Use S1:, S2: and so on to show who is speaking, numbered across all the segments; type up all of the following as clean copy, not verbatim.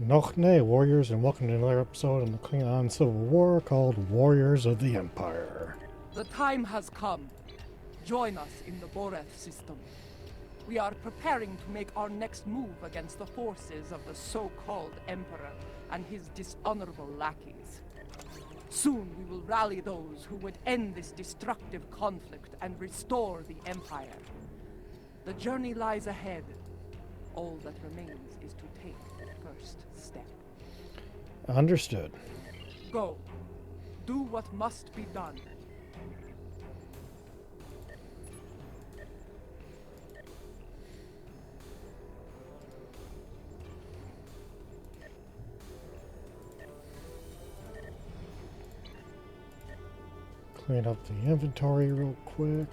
S1: Nochne, warriors, and welcome to another episode in the Klingon Civil War called Warriors of the Empire.
S2: The time has come. Join us in the Boreth system. We are preparing to make our next move against the forces of the so-called Emperor and his dishonorable lackeys. Soon we will rally those who would end this destructive conflict and restore the Empire. The journey lies ahead. All that remains is to take the first step.
S1: Understood.
S2: Go. Do what must be done.
S1: Clean up the inventory real quick.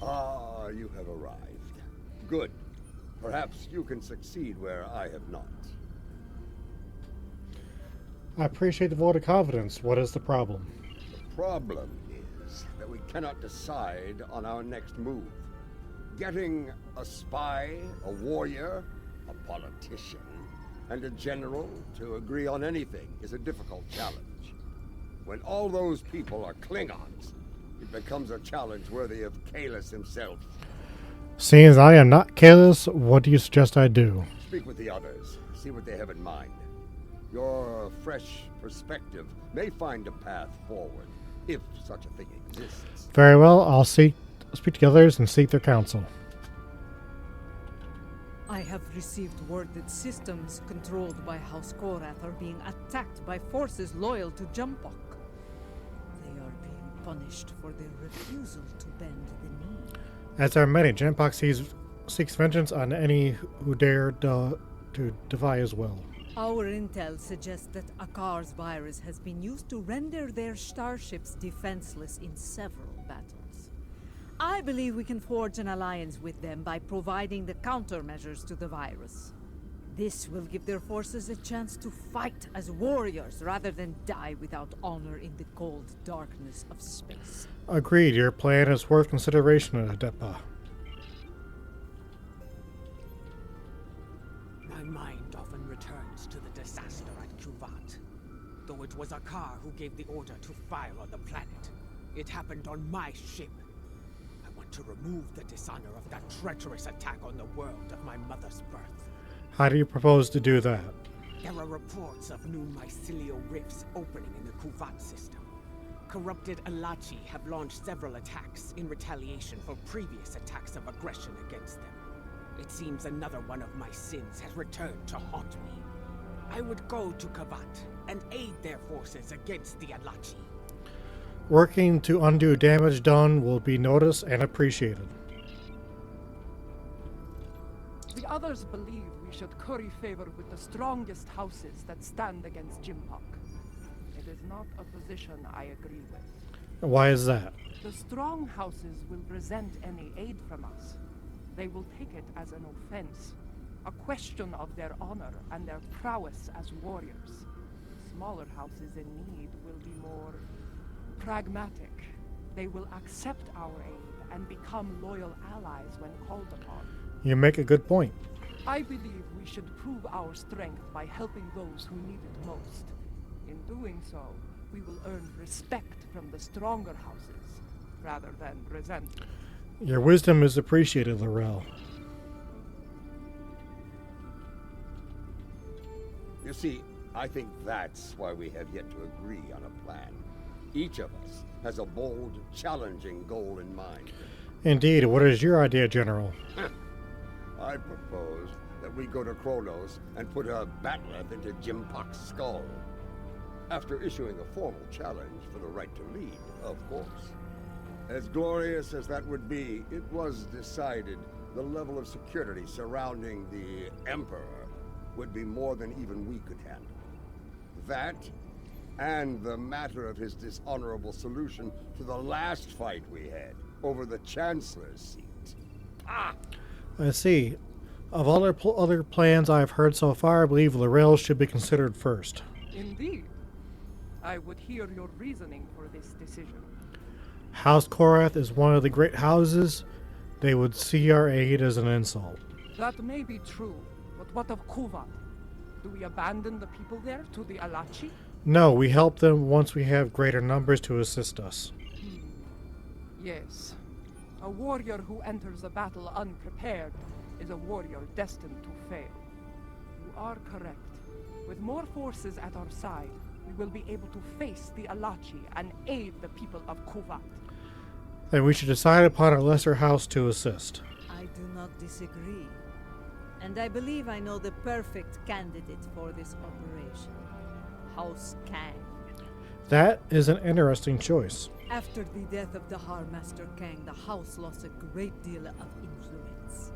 S3: Ah, you have arrived. Good. Perhaps you can succeed where I have not.
S1: I appreciate the vote of confidence. What is the problem?
S3: The problem is that we cannot decide on our next move. Getting a spy, a warrior, a politician, and a general to agree on anything is a difficult challenge. When all those people are Klingons, it becomes a challenge worthy of Kalis himself.
S1: Seeing as I am not careless, what do you suggest I do?
S3: Speak with the others, see what they have in mind. Your fresh perspective may find a path forward, if such a thing exists.
S1: Very well, I'll speak to the others and seek their counsel.
S4: I have received word that systems controlled by House Korath are being attacked by forces loyal to Jumpok. They are being punished for their refusal to bend the knee.
S1: As there are many, Genpox seeks vengeance on any who dare to defy his will.
S4: Our intel suggests that Akar's virus has been used to render their starships defenseless in several battles. I believe we can forge an alliance with them by providing the countermeasures to the virus. This will give their forces a chance to fight as warriors rather than die without honor in the cold darkness of space.
S1: Agreed, your plan is worth consideration, Adepa.
S5: My mind often returns to the disaster at Kuvat. Though it was Akar who gave the order to fire on the planet, it happened on my ship. I want to remove the dishonor of that treacherous attack on the world of my mother's birth.
S1: How do you propose to do that?
S5: There are reports of new mycelial rifts opening in the Kuvat system. Corrupted Alachi have launched several attacks in retaliation for previous attacks of aggression against them. It seems another one of my sins has returned to haunt me. I would go to Kavat and aid their forces against the Alachi.
S1: Working to undo damage done will be noticed and appreciated.
S2: The others believe we should curry favor with the strongest houses that stand against Jimpok. It is not a position I agree with.
S1: Why is that?
S2: The strong houses will resent any aid from us. They will take it as an offense, a question of their honor and their prowess as warriors. Smaller houses in need will be more pragmatic. They will accept our aid and become loyal allies when called upon.
S1: You make a good point.
S2: I believe we should prove our strength by helping those who need it most. In doing so, we will earn respect from the stronger houses, rather than resentment.
S1: Your wisdom is appreciated, Laurel.
S3: You see, I think that's why we have yet to agree on a plan. Each of us has a bold, challenging goal in mind.
S1: Indeed, what is your idea, General?
S3: I propose that we go to Kronos and put a batleth into Jimpok's skull. After issuing a formal challenge for the right to lead, of course. As glorious as that would be, it was decided the level of security surrounding the Emperor would be more than even we could handle. That, and the matter of his dishonorable solution to the last fight we had over the Chancellor's seat. Ah!
S1: I see. Of all other plans I've heard so far, I believe Lorel should be considered first.
S2: Indeed. I would hear your reasoning for this decision.
S1: House Korath is one of the great houses. They would see our aid as an insult.
S2: That may be true, but what of Kuvat? Do we abandon the people there to the Alachi?
S1: No, we help them once we have greater numbers to assist us.
S2: Yes. A warrior who enters a battle unprepared is a warrior destined to fail. You are correct. With more forces at our side, we will be able to face the Alachi and aid the people of Kuvat.
S1: Then we should decide upon a lesser house to assist.
S4: I do not disagree. And I believe I know the perfect candidate for this operation. House Kang.
S1: That is an interesting choice.
S4: After the death of Dahar Master Kang, the house lost a great deal of influence.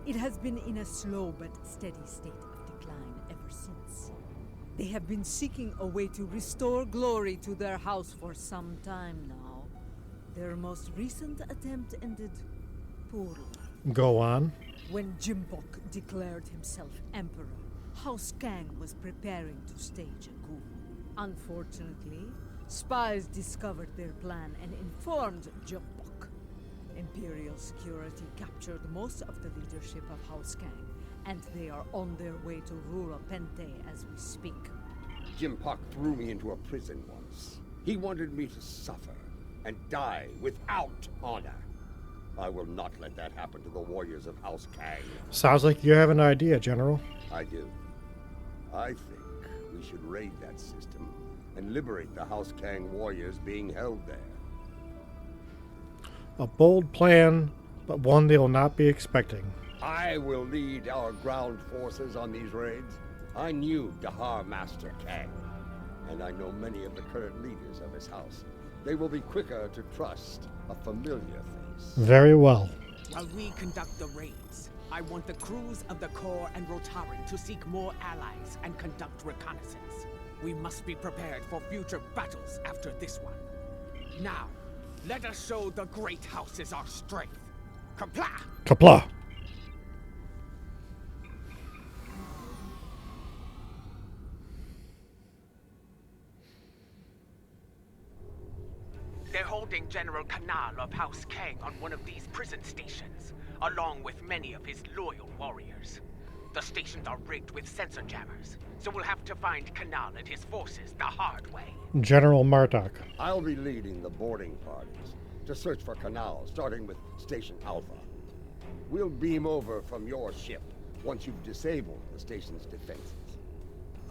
S4: It has been in a slow but steady state of decline ever since. They have been seeking a way to restore glory to their house for some time now. Their most recent attempt ended poorly.
S1: Go on.
S4: When Jimpok declared himself emperor, House Kang was preparing to stage a coup. Unfortunately, spies discovered their plan and informed Jimpok. Imperial security captured most of the leadership of House Kang, and they are on their way to Rura Pente as we speak.
S3: Jimpok threw me into a prison once. He wanted me to suffer and die without honor. I will not let that happen to the warriors of House Kang.
S1: Sounds like you have an idea, General.
S3: I do. I think we should raid that system and liberate the House Kang warriors being held there.
S1: A bold plan, but one they will not be expecting.
S3: I will lead our ground forces on these raids. I knew Dahar Master Kang, and I know many of the current leaders of his house. They will be quicker to trust a familiar face.
S1: Very well.
S5: While we conduct the raids, I want the crews of the Core and Rotaran to seek more allies and conduct reconnaissance. We must be prepared for future battles after this one. Now, let us show the great houses our strength. Kapla!
S1: Kapla!
S5: They're holding General Kanal of House Kang on one of these prison stations, along with many of his loyal warriors. The stations are rigged with sensor jammers, so we'll have to find Kanal and his forces the hard way.
S1: General Martok.
S3: I'll be leading the boarding parties to search for Kanal, starting with Station Alpha. We'll beam over from your ship once you've disabled the station's defenses.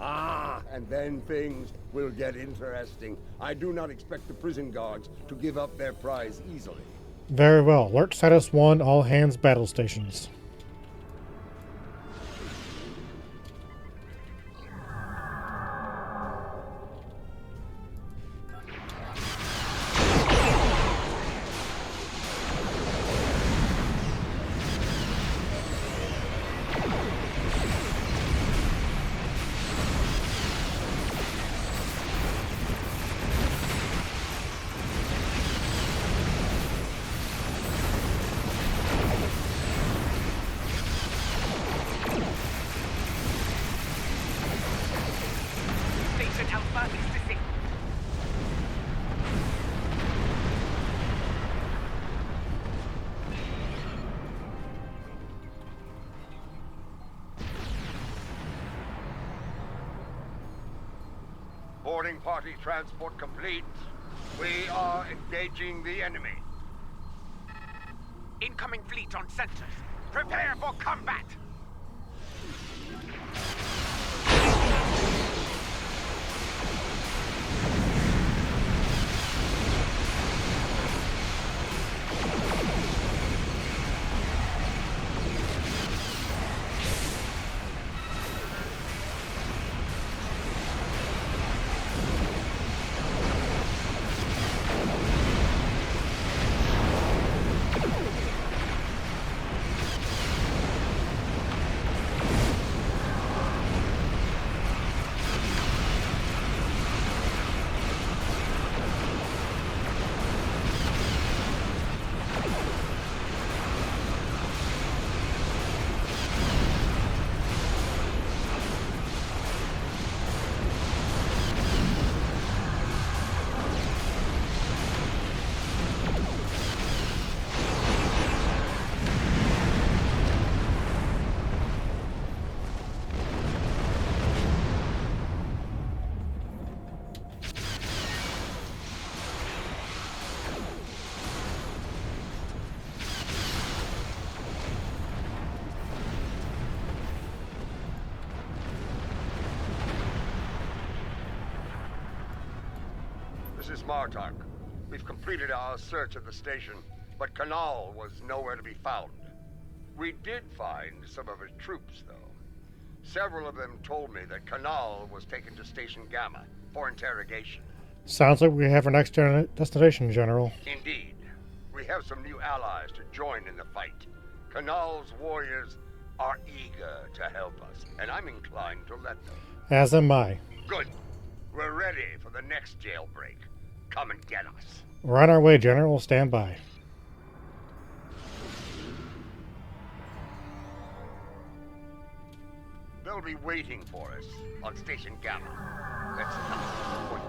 S3: And then things will get interesting. I do not expect the prison guards to give up their prize easily.
S1: Very well. Alert status 1, all hands battle stations.
S5: Station Alpha is disabled.
S3: Boarding party transport complete. We are engaging the enemy.
S5: Incoming fleet on sensors. Prepare for combat!
S3: is Martok. We've completed our search of the station, but Kanal was nowhere to be found. We did find some of his troops, though. Several of them told me that Kanal was taken to Station Gamma for interrogation.
S1: Sounds like we have our next destination, General.
S3: Indeed. We have some new allies to join in the fight. Kanal's warriors are eager to help us, and I'm inclined to let them.
S1: As am I.
S3: Good. We're ready for the next jailbreak. Come and get us.
S1: We're on our way, General. Stand by.
S3: They'll be waiting for us on Station Gamma. Let's not disappoint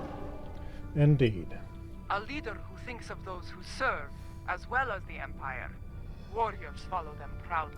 S3: them.
S1: Indeed.
S2: A leader who thinks of those who serve, as well as the Empire. Warriors follow them proudly.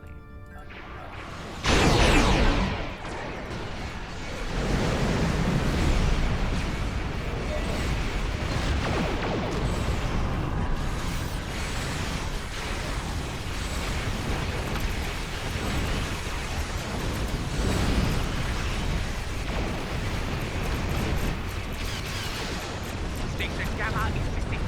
S5: Station Gamma is missing.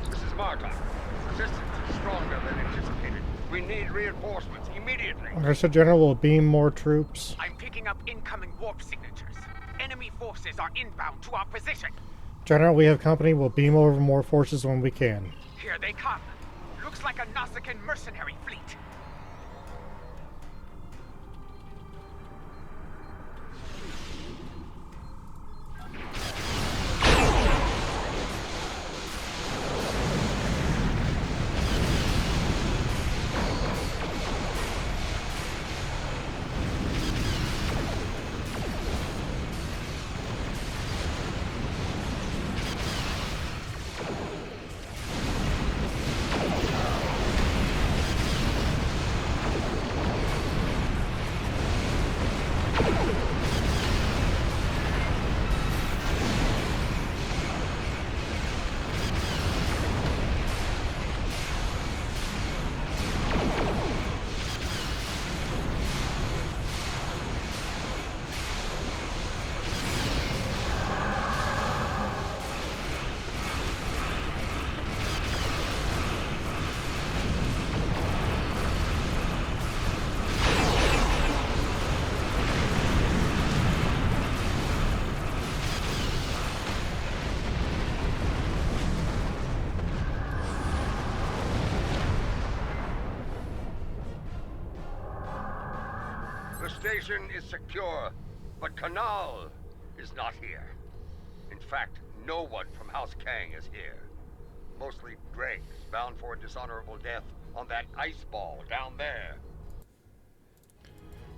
S3: This is Martok. Resistance is stronger than anticipated. We need reinforcements immediately.
S1: Understood, General. Will beam more troops.
S5: I'm picking up incoming warp signatures. Enemy forces are inbound to our position.
S1: General, we have company. We'll beam over more forces when we can.
S5: Here they come. Looks like a Nausicaan mercenary fleet.
S3: The station is secure, but Kanal is not here. In fact, no one from House Kang is here. Mostly dregs bound for a dishonorable death on that ice ball down there.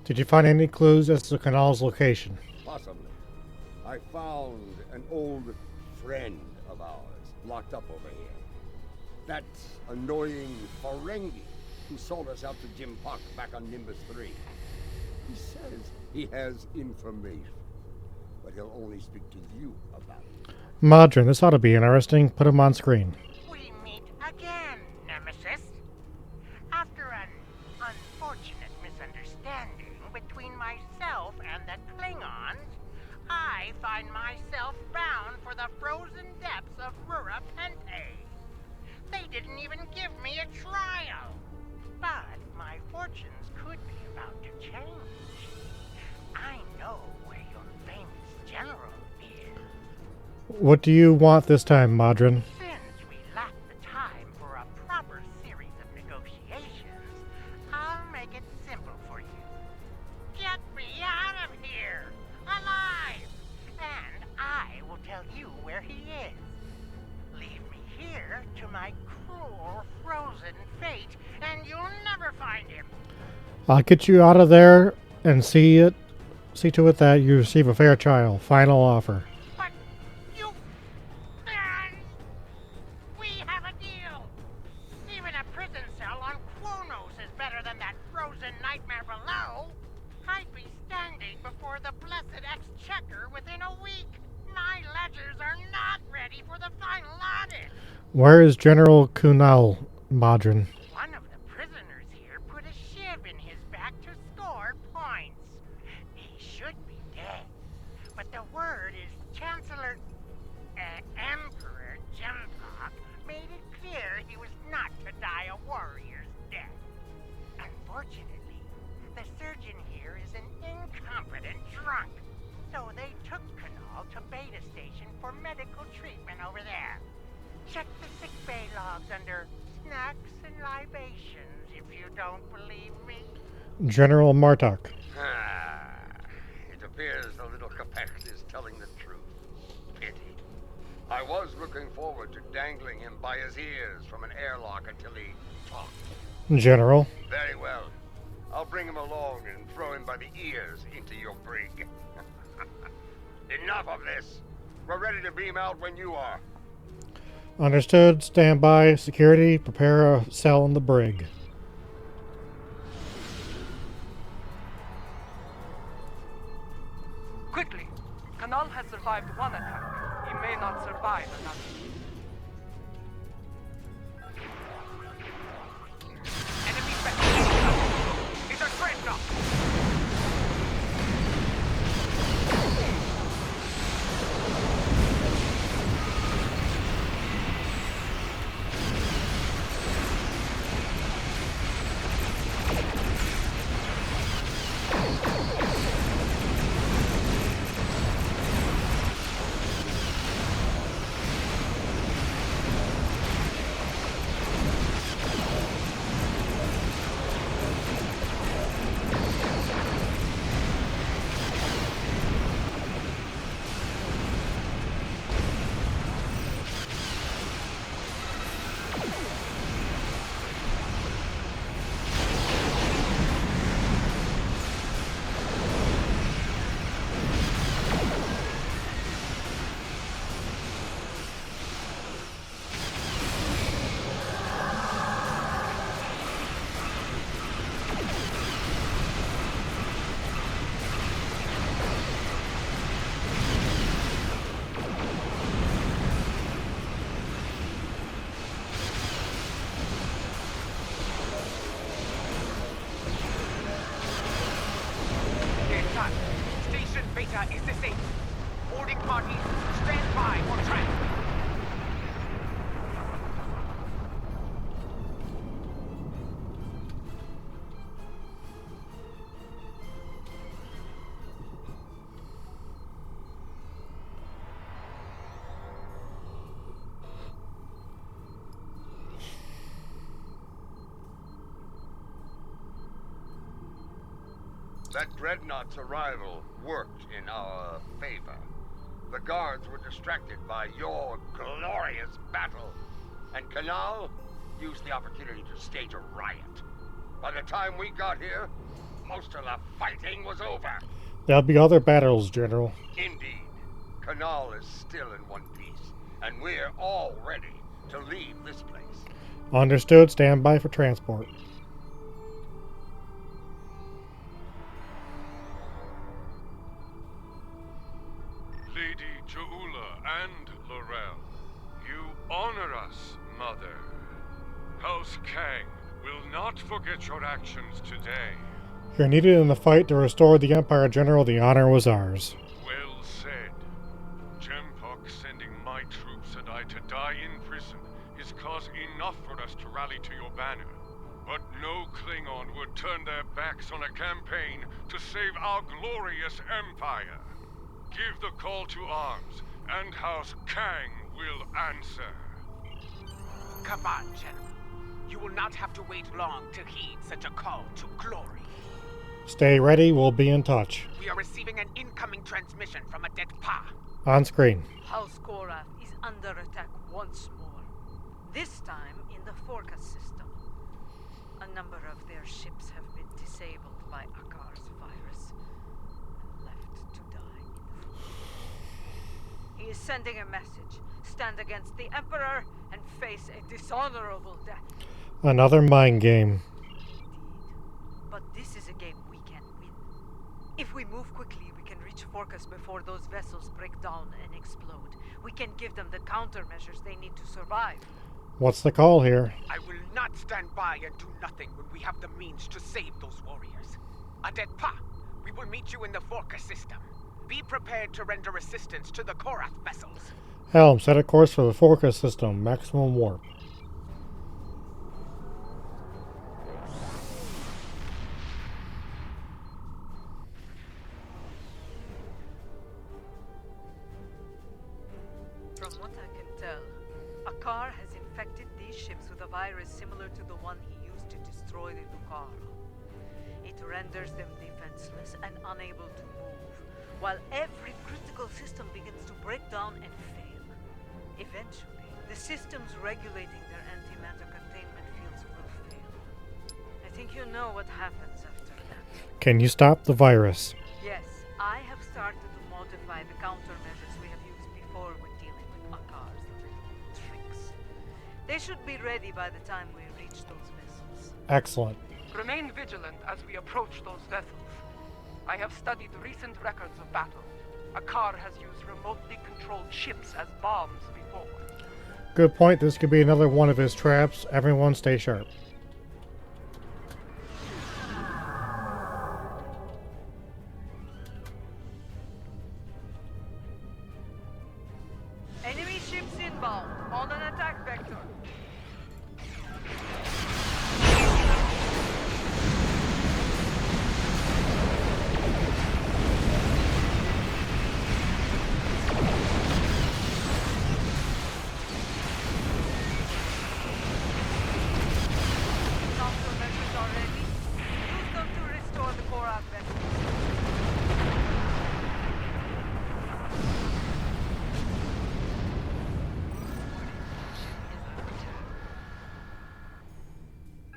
S1: Did you find any clues as to Kanal's location?
S3: Possibly. I found an old friend of ours locked up over here. That annoying Ferengi who sold us out to Jim Puck back on Nimbus 3. He says he has information, but he'll only speak to you about it.
S1: Modron, this ought to be interesting. Put him on screen.
S6: We meet again, Nemesis. After an unfortunate misunderstanding between myself and the Klingons, I find myself bound for the frozen depths of Rura Pente. They didn't even give me a trial. But my fortunes could be about to change. I know where your famous general is.
S1: What do you want this time, Modron?
S6: Since we lack the time for a proper series of negotiations, I'll make it simple for you. Get me out of here, alive, and I will tell you where he is. Leave me here to my cruel, frozen fate, and you'll never find him.
S1: I'll get you out of there and see to it that you receive a fair trial. Final offer.
S6: But you... We have a deal. Even a prison cell on Kronos is better than that frozen nightmare below. I'd be standing before the blessed exchequer within a week. My ledgers are not ready for the final audit.
S1: Where is General Kunal, Madrin?
S6: One of the prisoners here put a shiv in his back to score points. He should be dead, but the word is Emperor Jempok made it clear he was not to die a warrior's death. Unfortunately, the surgeon here is an incompetent drunk, so they took Kunal to Beta Station for medical treatment over there. Check the sickbay logs under snacks and libations if you don't believe me.
S1: General Martok.
S3: It appears the little Capect is telling the truth. Pity. I was looking forward to dangling him by his ears from an airlock until he talked.
S1: General.
S3: Very well. I'll bring him along and throw him by the ears into your brig. Enough of this. We're ready to beam out when you are.
S1: Understood. Stand by. Security. Prepare a cell in the brig.
S2: Quickly! Kanal has survived one attack. He may not survive another.
S5: Enemy spectre. It's a dreadnought. Station Beta is disabled. Boarding parties, stand by for track.
S3: That dreadnought's arrival worked in our favor. The guards were distracted by your glorious battle, and Kanal used the opportunity to stage a riot. By the time we got here, most of the fighting was over.
S1: There'll be other battles, General.
S3: Indeed. Kanal is still in one piece, and we're all ready to leave this place.
S1: Understood. Stand by for transport.
S7: Lady Joula and Laurel, you honor us, Mother. House Kang will not forget your actions today.
S1: You're needed in the fight to restore the Empire, General. The honor was ours.
S7: Well said. Jempok sending my troops and I to die in prison is cause enough for us to rally to your banner. But no Klingon would turn their backs on a campaign to save our glorious Empire. Give the call to arms, and House Kang will answer.
S5: Come on, General. You will not have to wait long to heed such a call to glory.
S1: Stay ready. We'll be in touch.
S5: We are receiving an incoming transmission from a dead Pa.
S1: On screen.
S4: House Korath is under attack once more. This time in the Forcas system. A number of their ships have been disabled by Akar's virus and left to die in the forest. He is sending a message. Stand against the Emperor and face a dishonorable death.
S1: Another mind game.
S4: Indeed. But this is a game we can win. If we focus before those vessels break down and explode. We can give them the countermeasures they need to survive.
S1: What's the call here?
S5: I will not stand by and do nothing when we have the means to save those warriors. Adetpa, we will meet you in the Vorka system. Be prepared to render assistance to the Korath vessels.
S1: Helm, set a course for the Forca system. Maximum warp.
S4: From what I can tell, Akar has infected these ships with a virus similar to the one he used to destroy the Lucara. It renders them defenseless and unable to move, while every critical system begins to break down and fail. Eventually, the systems regulating their antimatter containment fields will fail. I think you know what happens after that.
S1: Can you stop the virus?
S4: Yes, I have started to modify the countermeasures we have used before when dealing with Akar's little tricks. They should be ready by the time we reach those vessels.
S1: Excellent.
S2: Remain vigilant as we approach those vessels. I have studied recent records of battle. Akar has used remotely controlled ships as bombs before.
S1: Good point. This could be another one of his traps. Everyone stay sharp.
S4: Enemy ships inbound, on an attack vector. Countermeasures are ready. Use them to restore the Korath vessels.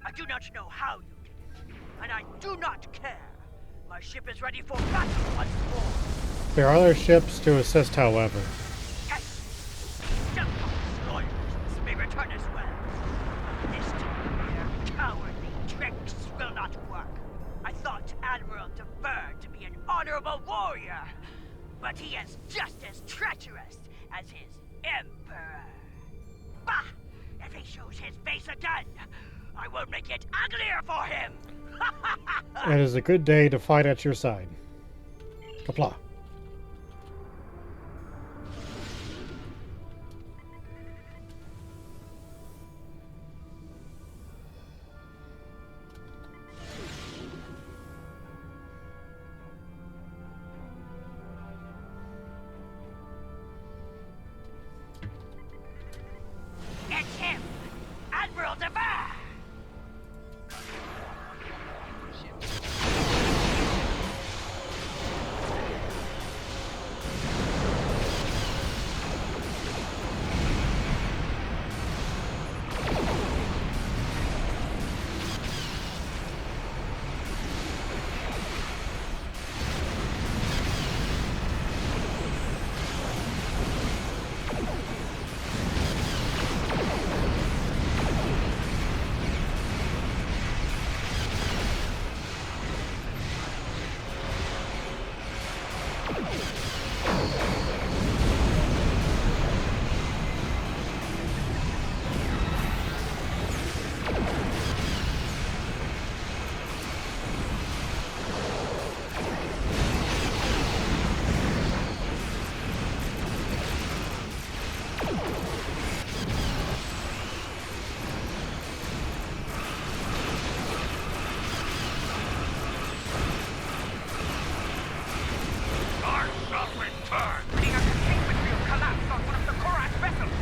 S6: I do not know how you did it, and I do not care. My ship is ready for battle once more.
S1: There are other ships to assist, however.
S6: Yes, Jumpo's loyalties may return as well. This time, their cowardly tricks will not work. I thought Admiral DeVere to be an honorable warrior, but he is just as treacherous as his Emperor. Bah! If he shows his face again, I will make it uglier for him!
S1: It is a good day to fight at your side. Kapla.
S6: It's him! Admiral DeVere!
S7: I shall return!
S5: Seeing a containment field collapse on one of the Korath vessels.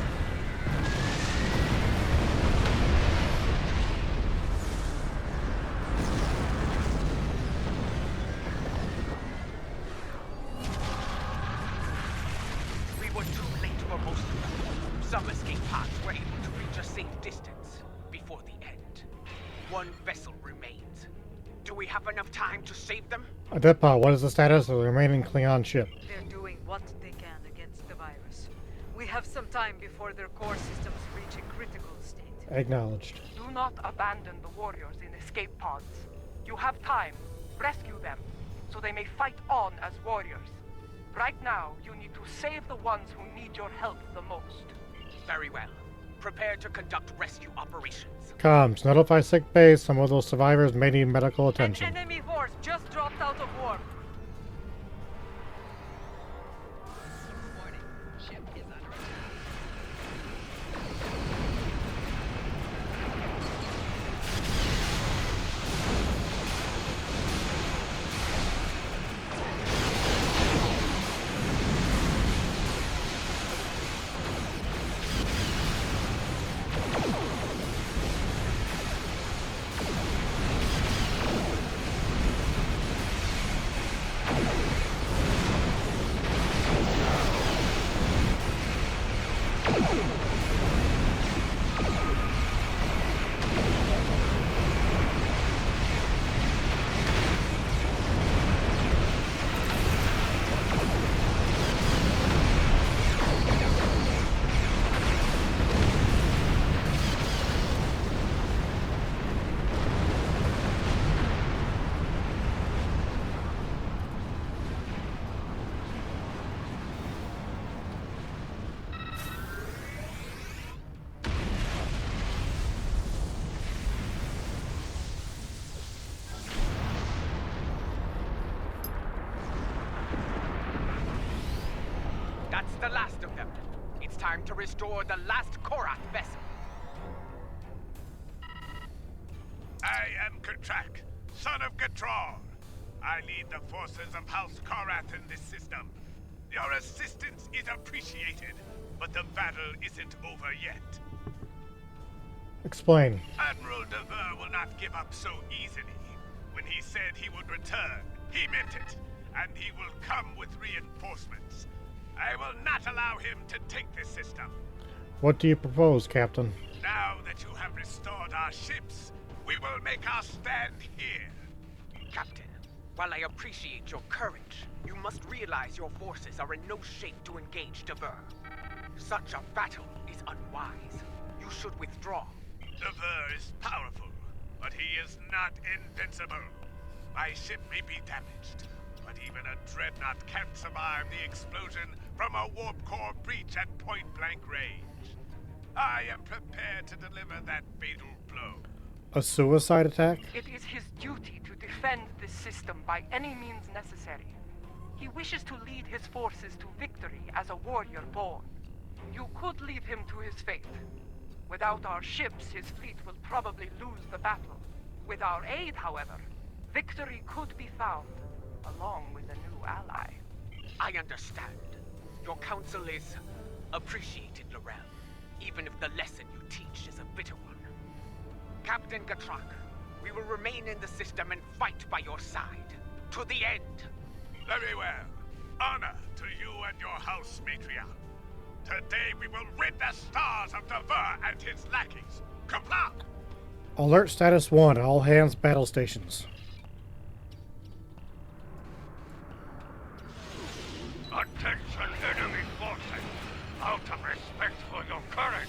S5: We were too late for most of them. Some escape pods were able to reach a safe distance before the end. One vessel remains. Do we have enough time to save them?
S1: Adepa, what is the status of the remaining Klingon ship?
S4: They're doing what they can against the virus. We have some time before their core systems reach a critical state.
S1: Acknowledged.
S2: Do not abandon the warriors in escape pods. You have time. Rescue them, so they may fight on as warriors. Right now, you need to save the ones who need your help the most.
S5: Very well. Prepare to conduct rescue operations.
S1: Comms, notify sick bay. Some of those survivors may need medical attention.
S2: An enemy force just dropped out of warp.
S8: Warning. Ship is under attack.
S5: That's the last of them. It's time to restore the last Korath vessel.
S9: I am Kertrak, son of Gatral. I lead the forces of House Korath in this system. Your assistance is appreciated, but the battle isn't over yet.
S1: Explain.
S9: Admiral Dever will not give up so easily. When he said he would return, he meant it, and he will come with reinforcements. I will not allow him to take this system.
S1: What do you propose, Captain?
S9: Now that you have restored our ships, we will make our stand here.
S5: Captain, while I appreciate your courage, you must realize your forces are in no shape to engage Dever. Such a battle is unwise. You should withdraw.
S9: Dever is powerful, but he is not invincible. My ship may be damaged, but even a dreadnought can't survive the explosion from a warp core breach at point-blank range. I am prepared to deliver that fatal blow.
S1: A suicide attack?
S2: It is his duty to defend this system by any means necessary. He wishes to lead his forces to victory as a warrior born. You could leave him to his fate. Without our ships, his fleet will probably lose the battle. With our aid, however, victory could be found, along with a new ally.
S5: I understand. Your counsel is appreciated, Laurel, even if the lesson you teach is a bitter one. Captain Gatrak, we will remain in the system and fight by your side, to the end.
S9: Very well. Honor to you and your house, matriarch. Today we will rid the stars of Dever and his lackeys. Comply!
S1: Alert status 1, all hands battle stations.
S7: Attention, enemy forces! Out of respect for your courage,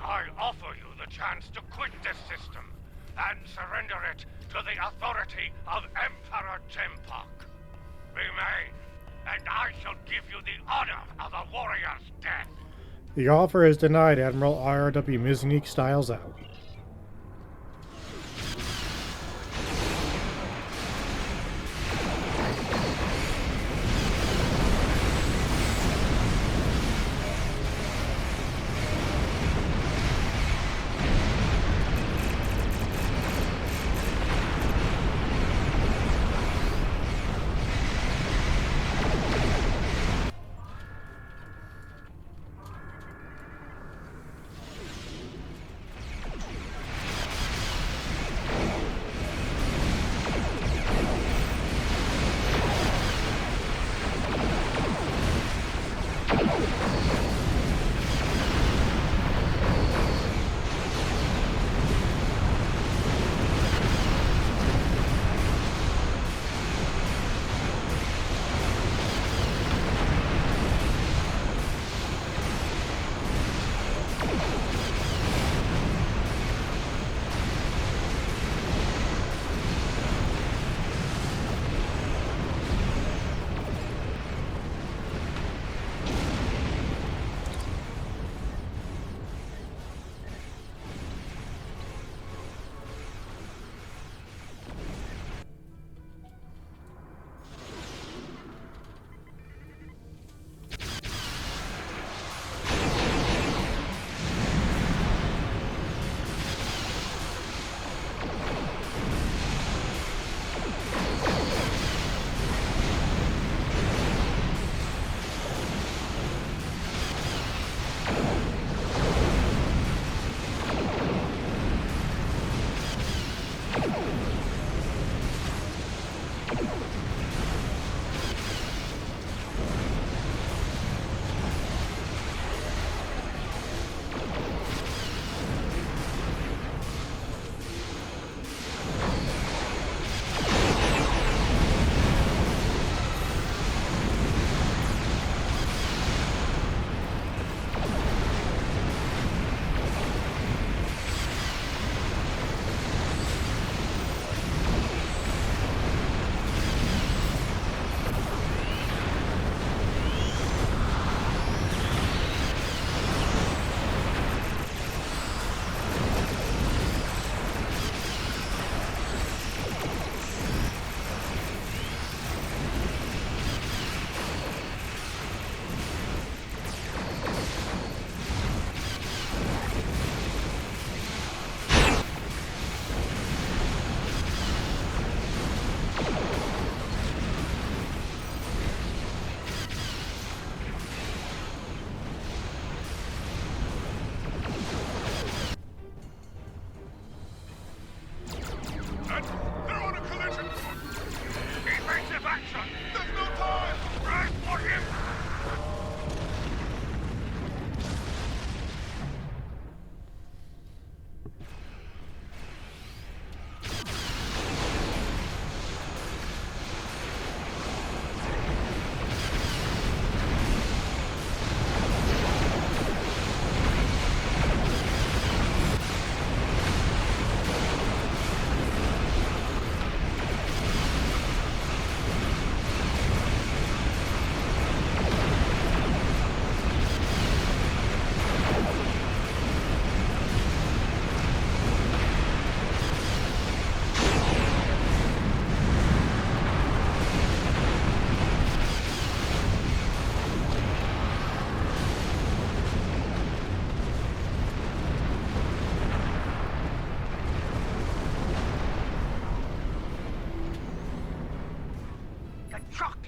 S7: I offer you the chance to quit this system and surrender it to the authority of Emperor Jempok. Remain, and I shall give you the honor of a warrior's death.
S1: The offer is denied, Admiral. IRW Miznik styles out.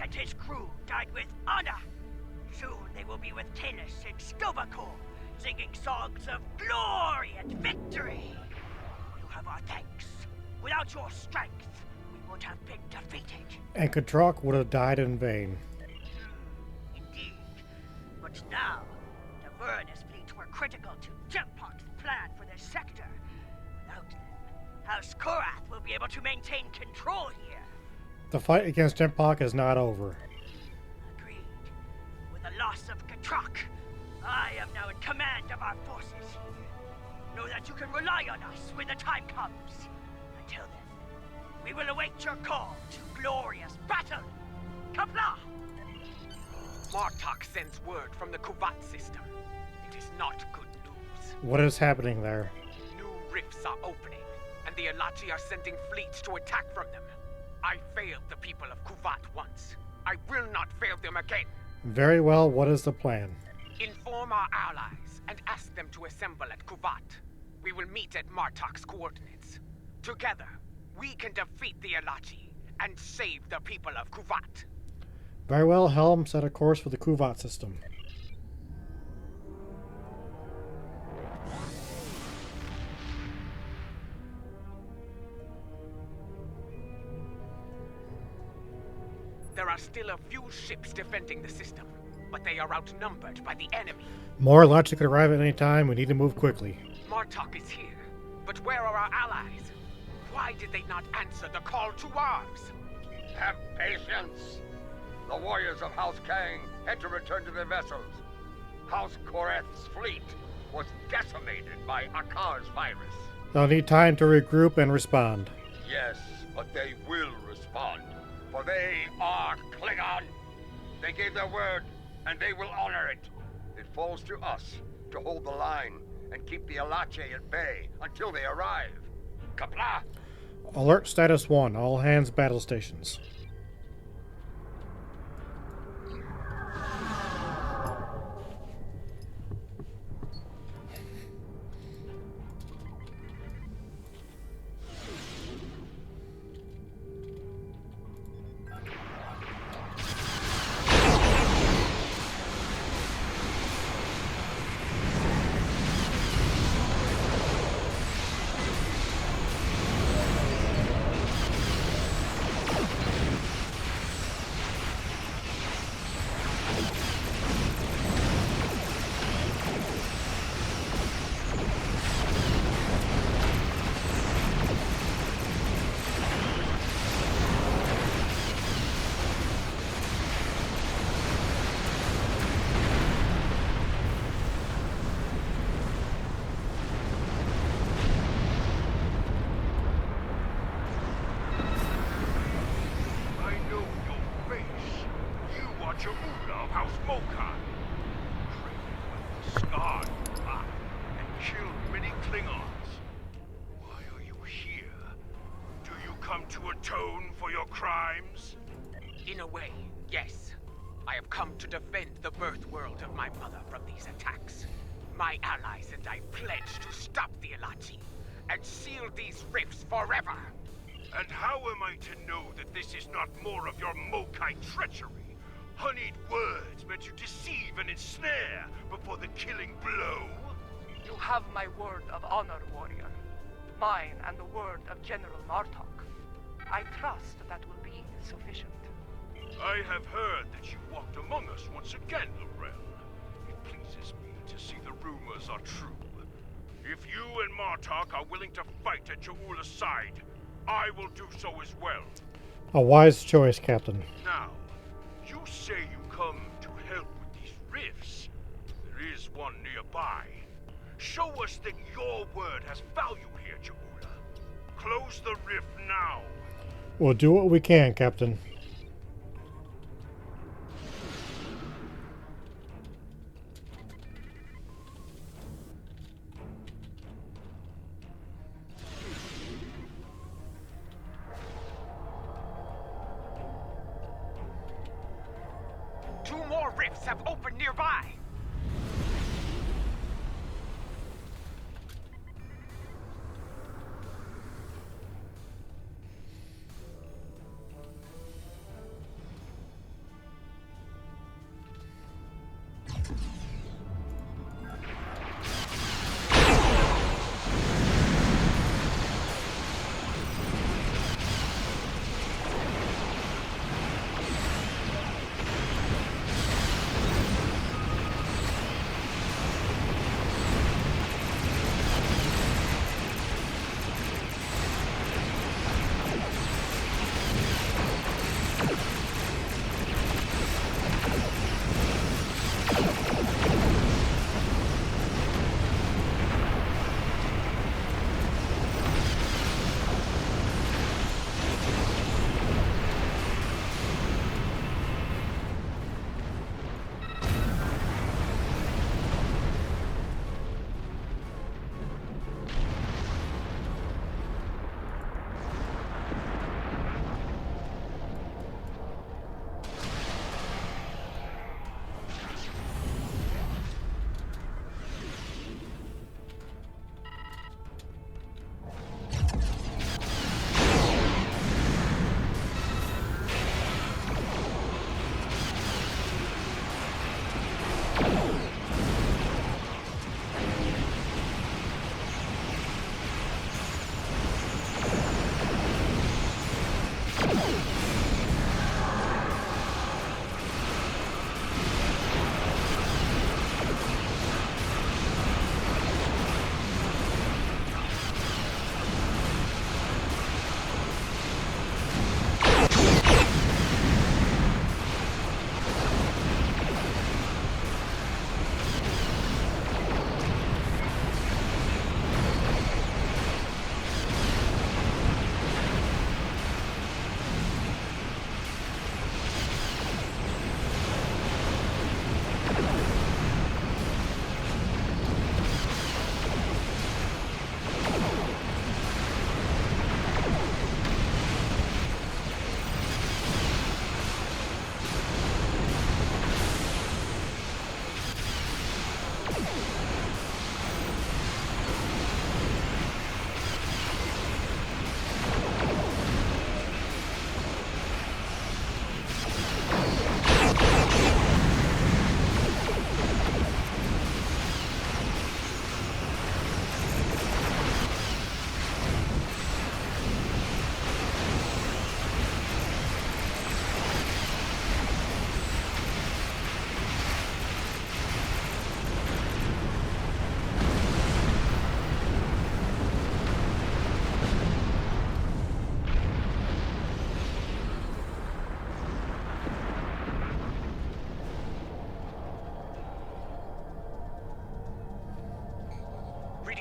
S6: and his crew died with honor. Soon they will be with Talis and Stovacor, singing songs of glory and victory. You have our thanks. Without your strength, we would have been defeated.
S1: And Katrak would have died in vain.
S6: Indeed. But now, the Vernus fleet were critical to Jempok's plan for this sector. Without them, House Korath will be able to maintain control here.
S1: The fight against Jempok is not over.
S6: Agreed. With the loss of Katrak, I am now in command of our forces here. Know that you can rely on us when the time comes. Until then, we will await your call to glorious battle. Kapla!
S5: Martok sends word from the Kuvat system. It is not good news.
S1: What is happening there?
S5: New rifts are opening, and the Alachi are sending fleets to attack from them. I failed the people of Kuvat once. I will not fail them again.
S1: Very well, what is the plan?
S5: Inform our allies and ask them to assemble at Kuvat. We will meet at Martok's coordinates. Together, we can defeat the Alachi and save the people of Kuvat.
S1: Very well, Helm, set a course for the Kuvat system.
S5: There are still a few ships defending the system, but they are outnumbered by the enemy.
S1: More logic could arrive at any time. We need to move quickly.
S5: Martok is here, but where are our allies? Why did they not answer the call to arms?
S3: Have patience. The warriors of House Kang had to return to their vessels. House Korath's fleet was decimated by Akar's virus.
S1: They'll need time to regroup and respond.
S3: Yes, but they will respond, for they are Klingon. They gave their word, and they will honor it. It falls to us to hold the line and keep the Alache at bay until they arrive. Kapla!
S1: Alert status 1. All hands battle stations.
S5: In a way, yes. I have come to defend the birth world of my mother from these attacks. My allies and I pledge to stop the Alachi and seal these rifts forever.
S9: And how am I to know that this is not more of your Mokai treachery? Honeyed words meant to deceive and ensnare before the killing blow?
S2: You have my word of honor, warrior. Mine and the word of General Martok. I trust that will be sufficient.
S9: I have heard that you walked among us once again, Laurel. It pleases me to see the rumors are true. If you and Martok are willing to fight at Jaula's side, I will do so as well.
S1: A wise choice, Captain.
S9: Now, you say you come to help with these rifts. There is one nearby. Show us that your word has value here, Jaula. Close the rift now.
S1: We'll do what we can, Captain.
S5: Two more rifts have opened nearby.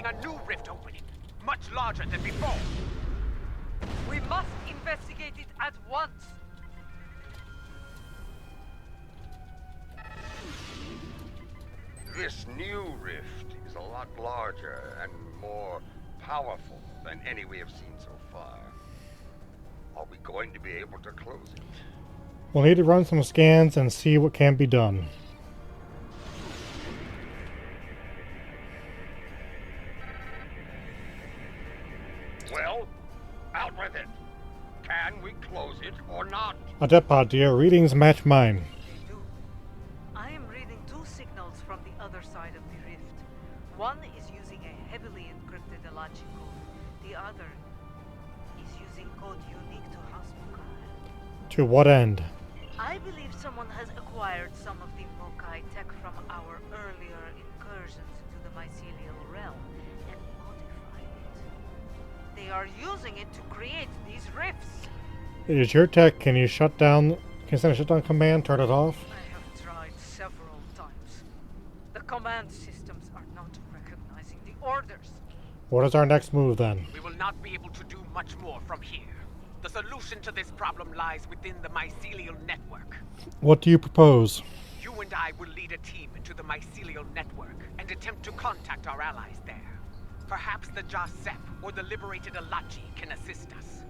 S5: a new rift opening, much larger than before.
S4: We must investigate it at once.
S3: This new rift is a lot larger and more powerful than any we have seen so far. Are we going to be able to close it?
S1: We'll need to run some scans and see what can be done.
S3: Well, out with it. Can we close it or not?
S1: Adepod, dear, readings match mine.
S4: They do. I am reading two signals from the other side of the rift. One is using a heavily encrypted Alachi code. The other is using code unique to House Mokai.
S1: To what end?
S4: I believe someone has acquired some of the Mokai tech from our earlier incursions into the mycelial realm and modified it. They are using it to create these rifts.
S1: It is your tech. Can you shut down? Can you send a shutdown command? Turn it off?
S4: I have tried several times. The command systems are not recognizing the orders.
S1: What is our next move then?
S5: We will not be able to do much more from here. The solution to this problem lies within the mycelial network.
S1: What do you propose?
S5: You and I will lead a team into the mycelial network and attempt to contact our allies there. Perhaps the Jasep or the liberated Alachi can assist us.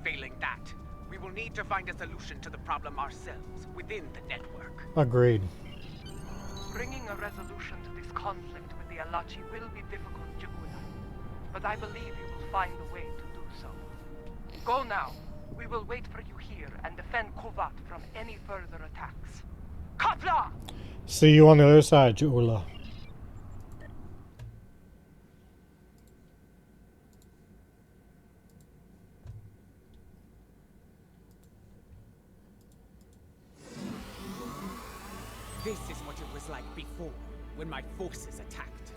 S5: Failing that, we will need to find a solution to the problem ourselves within the network.
S1: Agreed.
S2: Bringing a resolution to this conflict with the Alachi will be difficult, Jagula. But I believe you will find a way to do so. Go now. We will wait for you here and defend Kovat from any further attacks. Kapla!
S1: See you on the other side, Juula.
S5: This is what it was like before, when my forces attacked.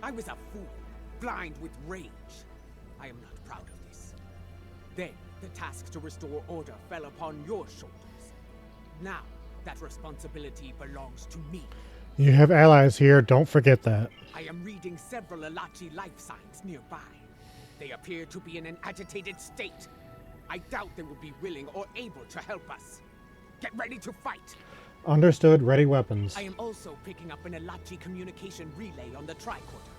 S5: I was a fool, blind with rage. I am not proud of this. Then, the task to restore order fell upon your shoulders. Now, that responsibility belongs to me.
S1: You have allies here, don't forget that.
S5: I am reading several Alachi life signs nearby. They appear to be in an agitated state. I doubt they will be willing or able to help us. Get ready to fight!
S1: Understood, ready weapons.
S5: I am also picking up an Alachi communication relay on the tricorder.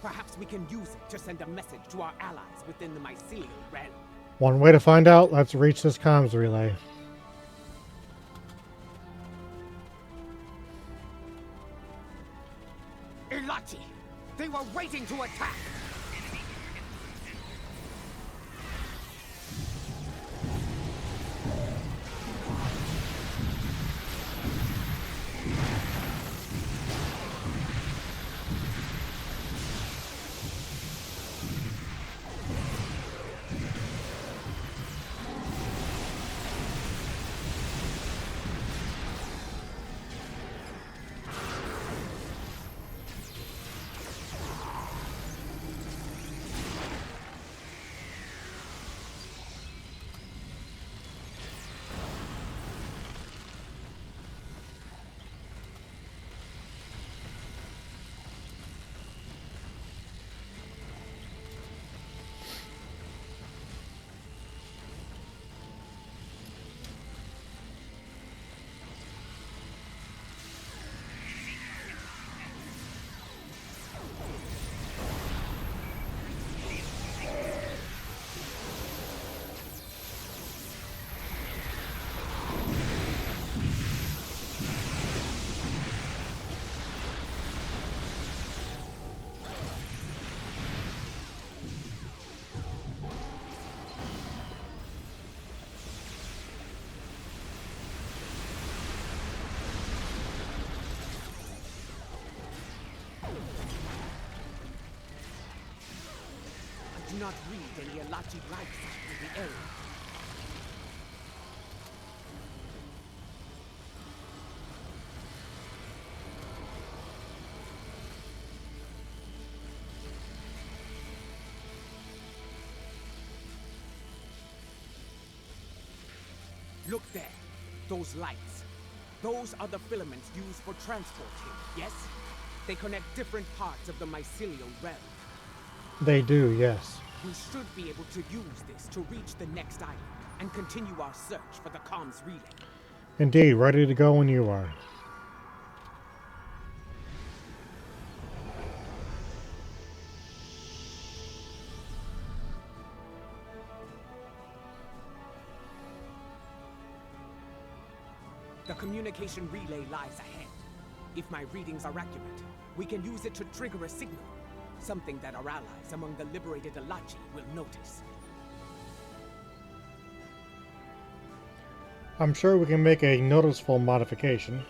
S5: Perhaps we can use it to send a message to our allies within the mycelial realm.
S1: One way to find out, let's reach this comms relay.
S5: Alachi! They were waiting to attack! Do not read any Alachi life signs in the area. Look there. Those lights. Those are the filaments used for transport here, yes? They connect different parts of the mycelial realm.
S1: They do, yes.
S5: We should be able to use this to reach the next island and continue our search for the comms relay.
S1: Indeed, ready to go when you are.
S5: The communication relay lies ahead. If my readings are accurate, we can use it to trigger a signal. Something that our allies among the liberated Alachi will notice.
S1: I'm sure we can make a noticeable modification.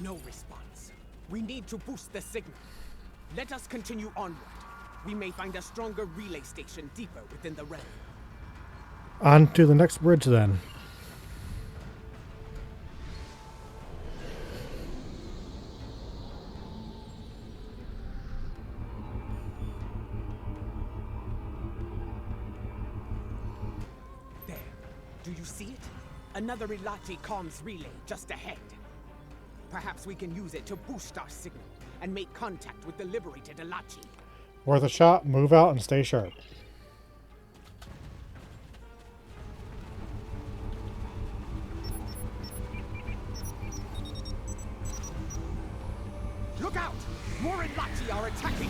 S5: No response. We need to boost the signal. Let us continue onward. We may find a stronger relay station deeper within the realm.
S1: On to the next bridge then.
S5: There. Do you see it? Another Ilati comms relay just ahead. Perhaps we can use it to boost our signal and make contact with the liberated Alachi.
S1: Worth a shot, move out, and stay sharp.
S5: Look out! More Alachi are attacking!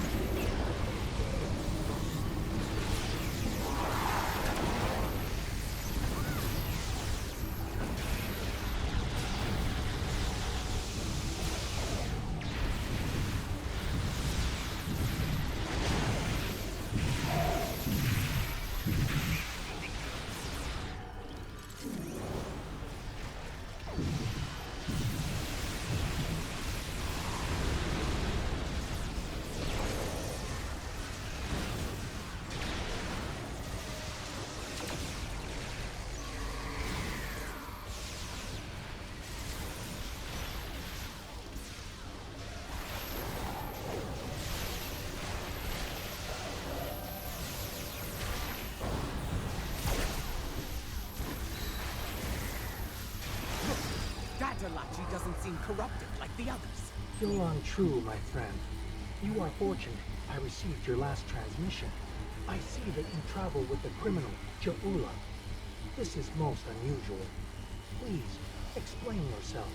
S5: That Alachi doesn't seem corrupted like the others.
S10: You're untrue, my friend. You are fortunate I received your last transmission. I see that you travel with the criminal, Ja'ula. This is most unusual. Please, explain yourself.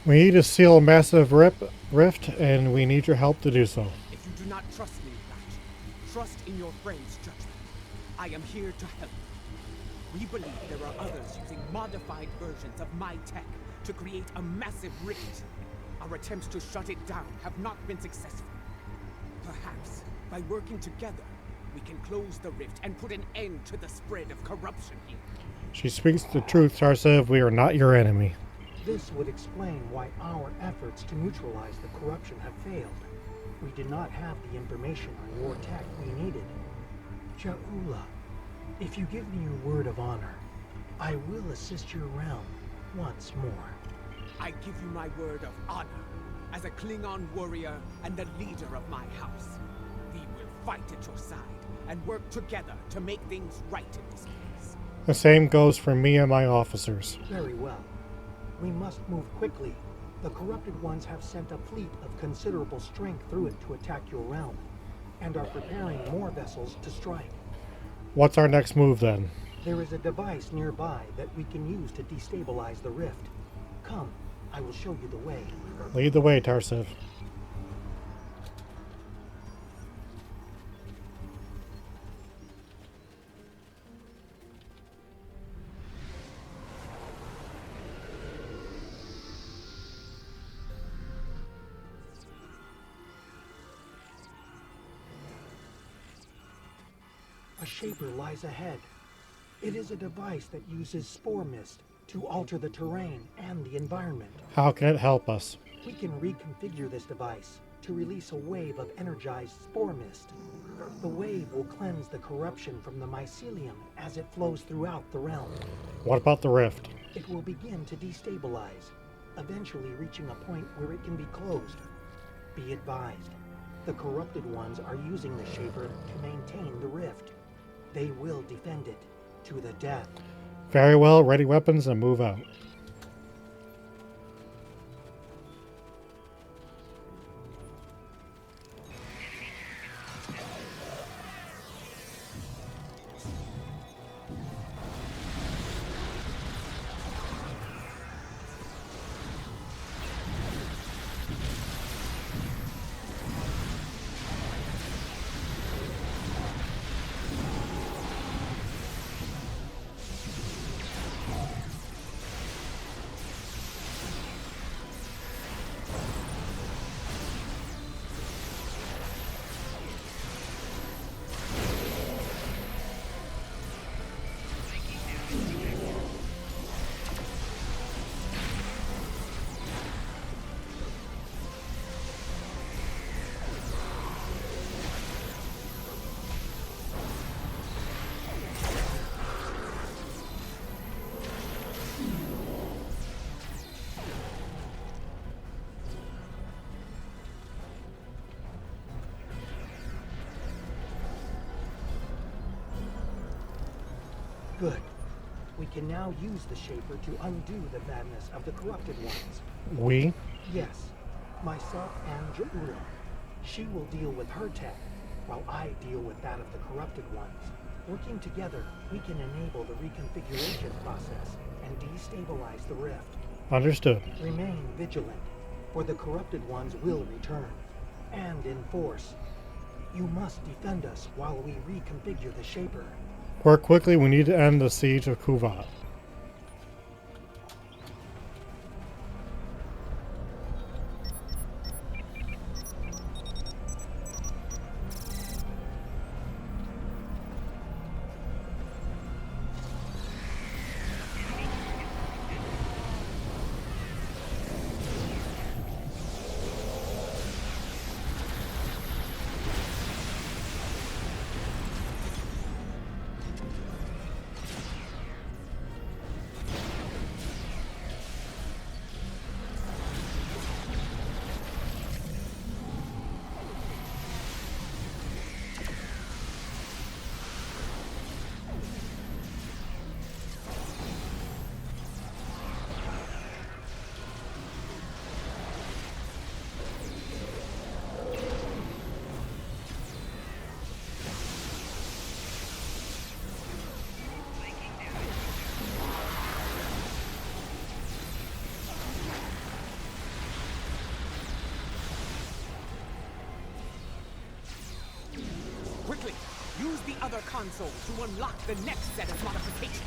S1: We need to seal a massive rift, and we need your help to do so.
S5: If you do not trust me, Alachi, trust in your friend's judgment. I am here to help. We believe there are others using modified versions of my tech to create a massive rift. Our attempts to shut it down have not been successful. Perhaps, by working together, we can close the rift and put an end to the spread of corruption here.
S1: She speaks the truth, Tarsev. We are not your enemy.
S10: This would explain why our efforts to neutralize the corruption have failed. We did not have the information on your tech we needed. Ja'ula, if you give me your word of honor, I will assist your realm once more.
S5: I give you my word of honor. As a Klingon warrior and the leader of my house, we will fight at your side and work together to make things right in this place.
S1: The same goes for me and my officers.
S10: Very well. We must move quickly. The corrupted ones have sent a fleet of considerable strength through it to attack your realm, and are preparing more vessels to strike.
S1: What's our next move then?
S10: There is a device nearby that we can use to destabilize the rift. Come, I will show you the way.
S1: Lead the way, Tarsiv.
S10: A shaper lies ahead. It is a device that uses spore mist to alter the terrain and the environment.
S1: How can it help us?
S10: We can reconfigure this device to release a wave of energized spore mist. The wave will cleanse the corruption from the mycelium as it flows throughout the realm.
S1: What about the rift?
S10: It will begin to destabilize, eventually reaching a point where it can be closed. Be advised, the corrupted ones are using the shaper to maintain the rift. They will defend it to the death.
S1: Very well, ready weapons and move out.
S10: Good. We can now use the shaper to undo the madness of the corrupted ones.
S1: We?
S10: Yes, myself and Jaura. She will deal with her tech, while I deal with that of the corrupted ones. Working together, we can enable the reconfiguration process and destabilize the rift.
S1: Understood.
S10: Remain vigilant, for the corrupted ones will return, and in force. You must defend us while we reconfigure the shaper.
S1: Work quickly, we need to end the siege of Kuvat.
S5: Quickly, use the other console to unlock the next set of modifications.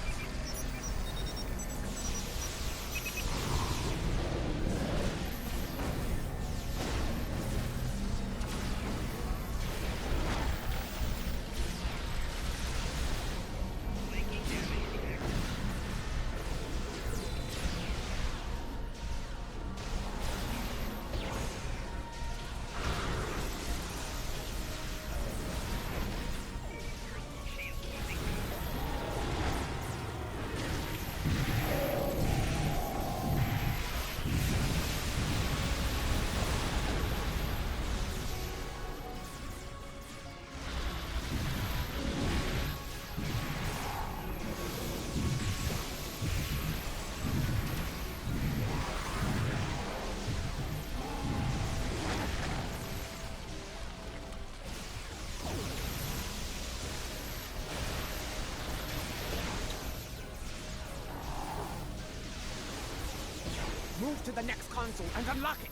S5: Move to the next console and unlock it!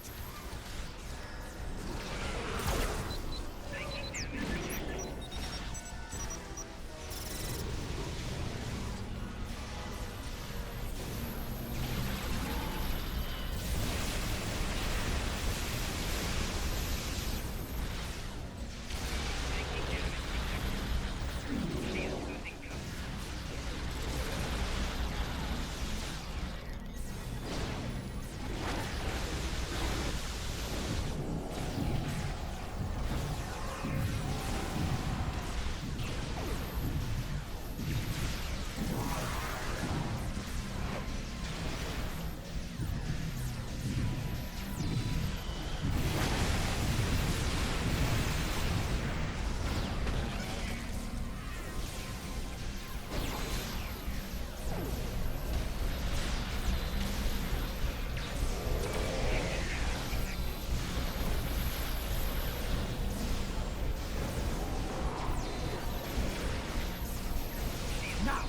S5: Now,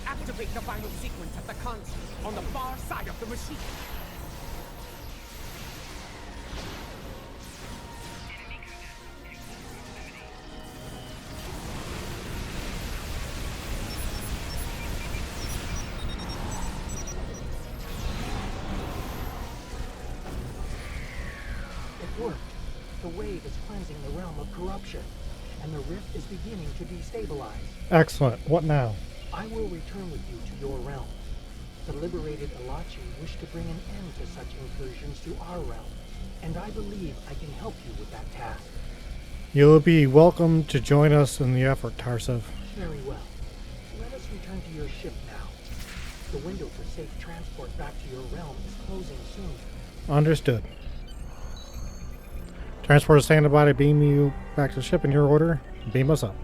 S5: activate the final sequence at the console on the far side of the machine.
S10: It worked. The wave is cleansing the realm of corruption, and the rift is beginning to destabilize.
S1: Excellent. What now?
S10: I will return with you to your realm. The liberated Alachi wish to bring an end to such incursions to our realm, and I believe I can help you with that task.
S1: You'll be welcome to join us in the effort, Tarsev.
S10: Very well. Let us return to your ship now. The window for safe transport back to your realm is closing soon.
S1: Understood. Transporter standing by to beam you back to the ship in your order. Beam us up.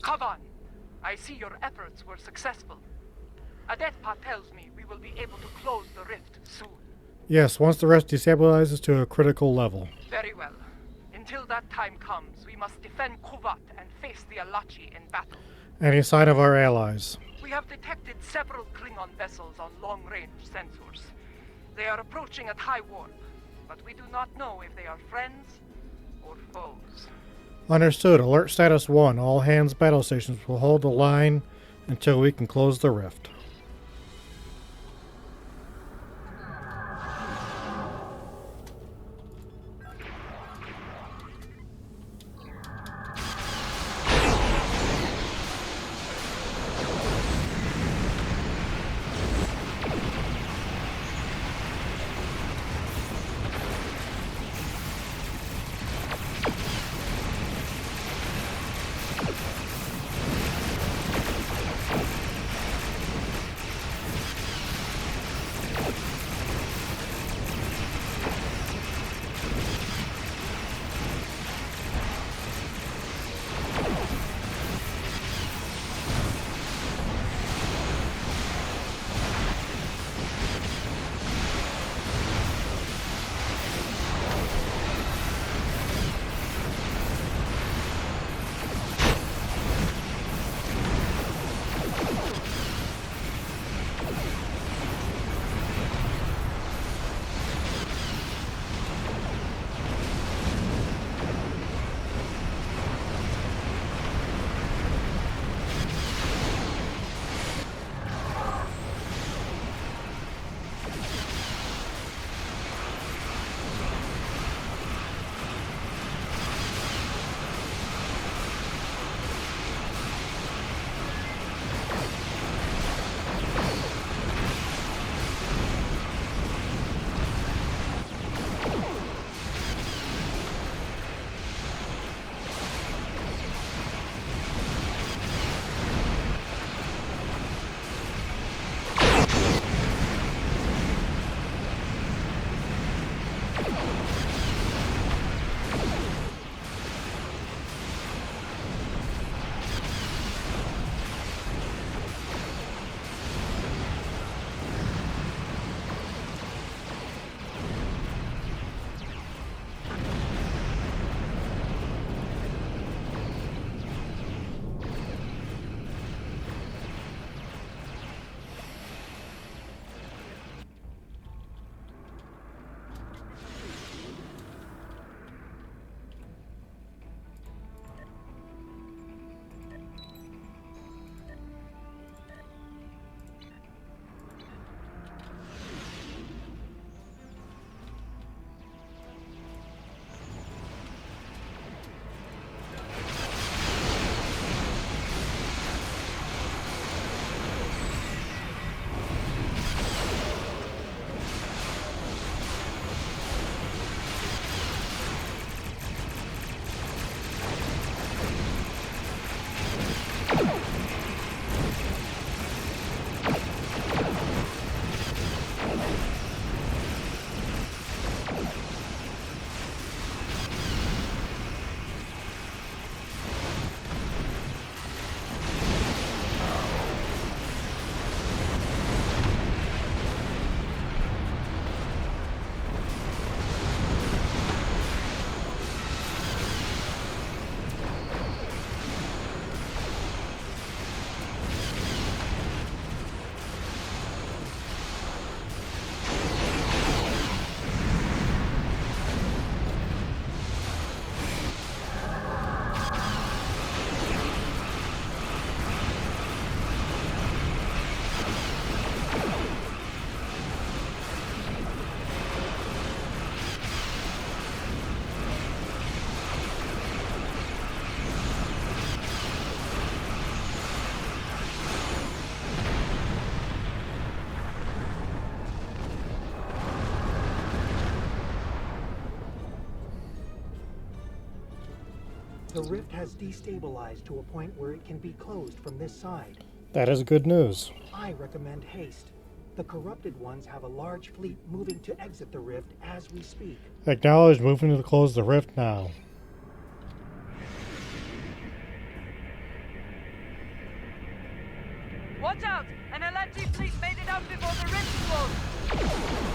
S2: Kavan, I see your efforts were successful. Adetpa tells me we will be able to close the rift soon.
S1: Yes, once the rest destabilizes to a critical level.
S2: Very well. Until that time comes, we must defend Kuvat and face the Alachi in battle.
S1: Any sign of our allies?
S2: We have detected several Klingon vessels on long-range sensors. They are approaching at high warp, but we do not know if they are friends or foes.
S1: Understood. Alert status 1. All hands battle stations will hold the line until we can close the rift.
S10: The rift has destabilized to a point where it can be closed from this side.
S1: That is good news.
S10: I recommend haste. The corrupted ones have a large fleet moving to exit the rift as we speak.
S1: Acknowledge moving to close the rift now.
S2: Watch out! An Alachi fleet made it out before the rift closed!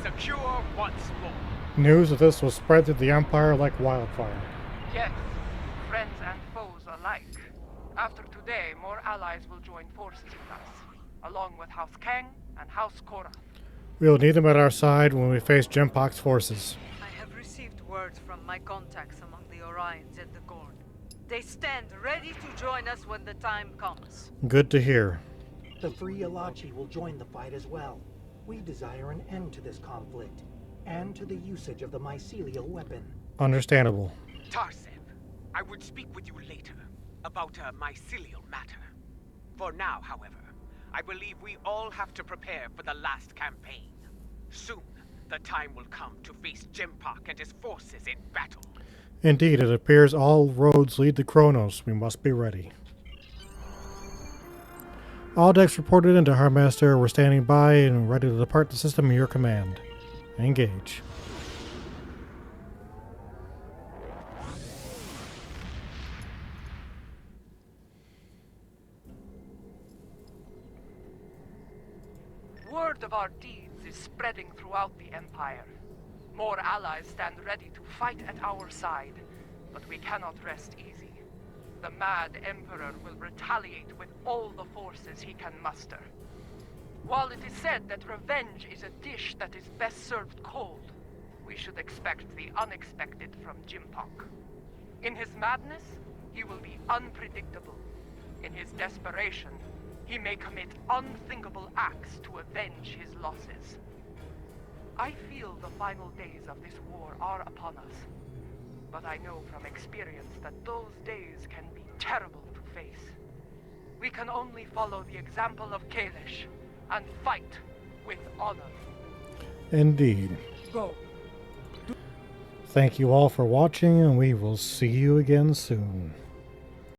S5: Secure once more.
S1: News of this will spread through the Empire like wildfire.
S2: Yes, friends and foes alike. After today, more allies will join forces with us, along with House Kang and House Korra.
S1: We will need them at our side when we face Genpok's forces.
S4: I have received words from my contacts among the Orions and the Gorn. They stand ready to join us when the time comes.
S1: Good to hear.
S10: The Free Alachi will join the fight as well. We desire an end to this conflict, and to the usage of the mycelial weapon.
S1: Understandable.
S5: Tarsem, I would speak with you later about a mycelial matter. For now, however, I believe we all have to prepare for the last campaign. Soon, the time will come to face Genpok and his forces in battle.
S1: Indeed, it appears all roads lead to Kronos. We must be ready. All decks reported into Harmaster. We're standing by and ready to depart the system in your command. Engage.
S2: Word of our deeds is spreading throughout the Empire. More allies stand ready to fight at our side, but we cannot rest easy. The mad Emperor will retaliate with all the forces he can muster. While it is said that revenge is a dish that is best served cold, we should expect the unexpected from Genpok. In his madness, he will be unpredictable. In his desperation, he may commit unthinkable acts to avenge his losses. I feel the final days of this war are upon us. But I know from experience that those days can be terrible to face. We can only follow the example of Kalish and fight with honor.
S1: Indeed.
S2: Go.
S1: Thank you all for watching, and we will see you again soon.